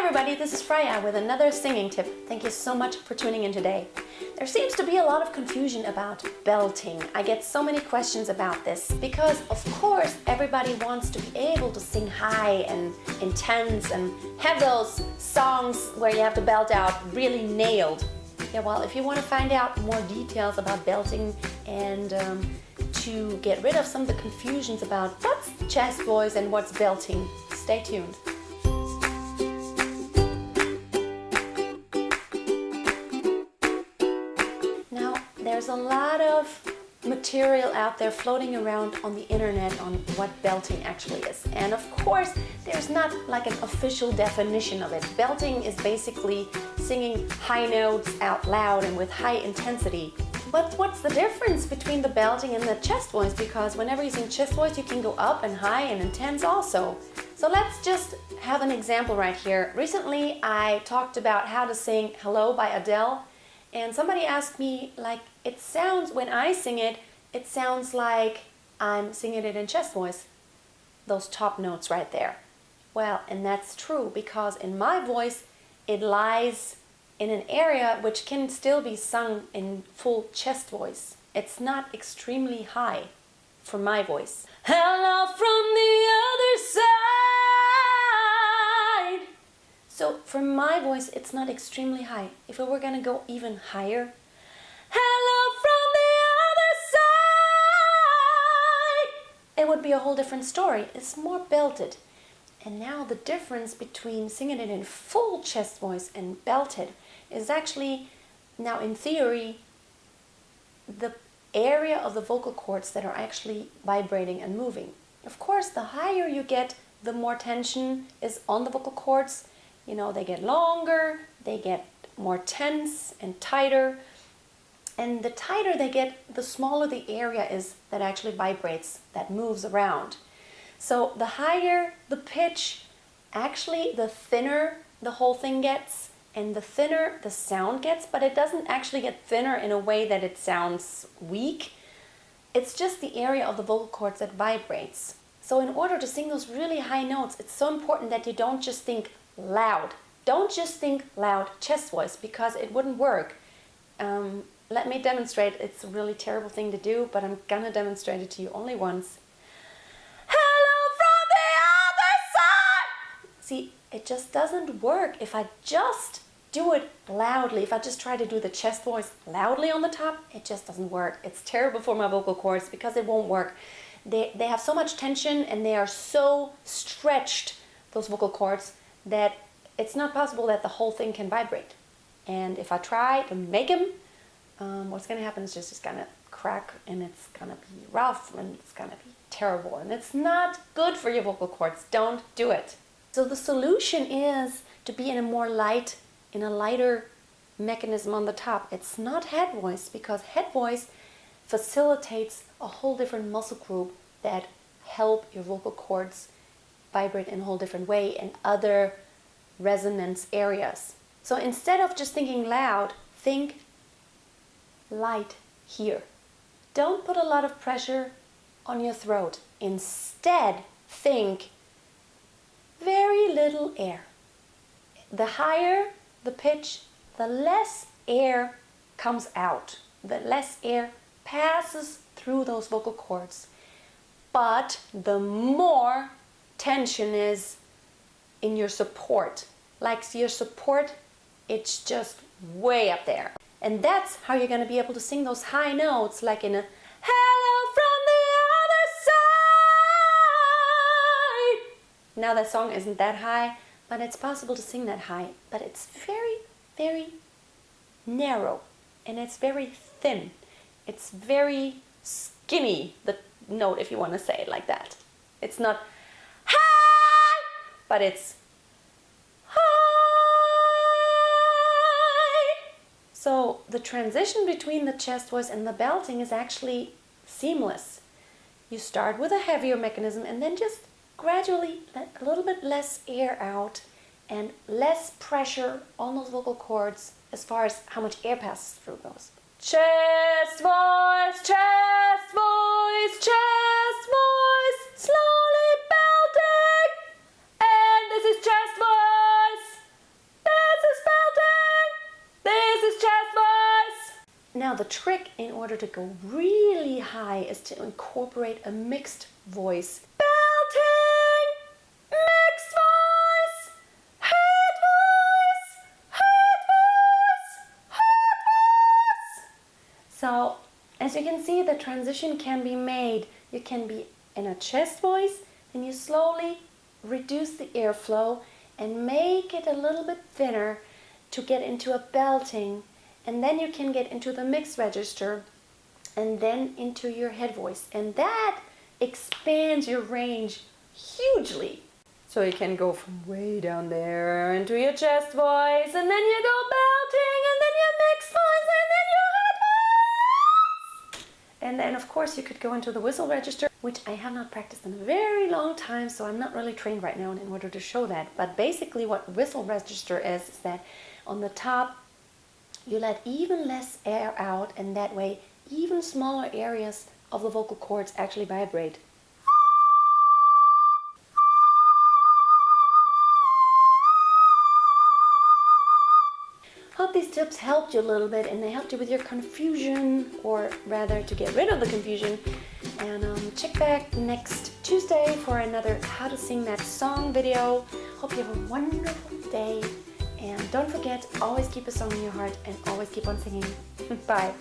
everybody, this is Freya with another singing tip. Thank you so much for tuning in today. There seems to be a lot of confusion about belting. I get so many questions about this because, of course, everybody wants to be able to sing high and intense and have those songs where you have to belt out really nailed. Yeah, well, if you want to find out more details about belting and to get rid of some of the confusions about what's chest voice and what's belting, stay tuned. Now, there's a lot of material out there floating around on the internet on what belting actually is. And of course, there's not like an official definition of it. Belting is basically singing high notes out loud and with high intensity. But what's the difference between the belting and the chest voice? Because whenever you sing chest voice, you can go up and high and intense also. So let's just have an example right here. Recently, I talked about how to sing Hello by Adele. And somebody asked me, like, it sounds, when I sing it, it sounds like I'm singing it in chest voice. Those top notes right there. Well, and that's true because in my voice, it lies in an area which can still be sung in full chest voice. It's not extremely high for my voice. Hello from the other side. So for my voice, it's not extremely high. If we were gonna go even higher, hello from the other side, it would be a whole different story. It's more belted. And now the difference between singing it in full chest voice and belted is actually, now in theory, the area of the vocal cords that are actually vibrating and moving. Of course, the higher you get, the more tension is on the vocal cords. You know, they get longer, they get more tense and tighter. And the tighter they get, the smaller the area is that actually vibrates, that moves around. So the higher the pitch, actually the thinner the whole thing gets, and the thinner the sound gets, but it doesn't actually get thinner in a way that it sounds weak. It's just the area of the vocal cords that vibrates. So in order to sing those really high notes, it's so important that you don't just think loud. Don't just think loud chest voice because it wouldn't work. Let me demonstrate. It's a really terrible thing to do, but I'm gonna demonstrate it to you only once. Hello from the other side! See, it just doesn't work if I just do it loudly. If I just try to do the chest voice loudly on the top, it just doesn't work. It's terrible for my vocal cords because it won't work. They have so much tension and they are so stretched, those vocal cords, that it's not possible that the whole thing can vibrate. And if I try to make them, what's going to happen is just it's going to crack and it's going to be rough and it's going to be terrible. And it's not good for your vocal cords. Don't do it. So the solution is to be in a lighter mechanism on the top. It's not head voice because head voice facilitates a whole different muscle group that help your vocal cords vibrate in a whole different way in other resonance areas. So instead of just thinking loud, think light here. Don't put a lot of pressure on your throat. Instead, think very little air. The higher the pitch, the less air comes out. The less air passes through those vocal cords. But the more tension is in your support. Like your support, it's just way up there. And that's how you're going to be able to sing those high notes, like in a hello from the other side. Now that song isn't that high, but it's possible to sing that high. But it's very, very narrow and it's very thin. It's very skinny, the note, if you want to say it like that. It's not high, but it's high. So the transition between the chest voice and the belting is actually seamless. You start with a heavier mechanism and then just gradually let a little bit less air out and less pressure on those vocal cords as far as how much air passes through those. Chest voice, chest voice, chest voice, slowly belting. And this is chest voice. Now the trick in order to go really high is to incorporate a mixed voice. Belting! Mixed voice! Head voice! Head voice! Head voice! So, as you can see, the transition can be made. You can be in a chest voice, and you slowly reduce the airflow and make it a little bit thinner to get into a belting, and then you can get into the mixed register and then into your head voice, and that expands your range hugely. So you can go from way down there into your chest voice, and then you go belting, and then your mixed voice, and then your head voice. And then of course you could go into the whistle register, which I have not practiced in a very long time, so I'm not really trained right now in order to show that. But basically what whistle register is that on the top you let even less air out, and that way even smaller areas of the vocal cords actually vibrate. Hope these tips helped you a little bit, and they helped you with your confusion, or rather to get rid of the confusion. And check back next Tuesday for another How to Sing That Song video. Hope you have a wonderful day, and don't forget, always keep a song in your heart and always keep on singing. Bye.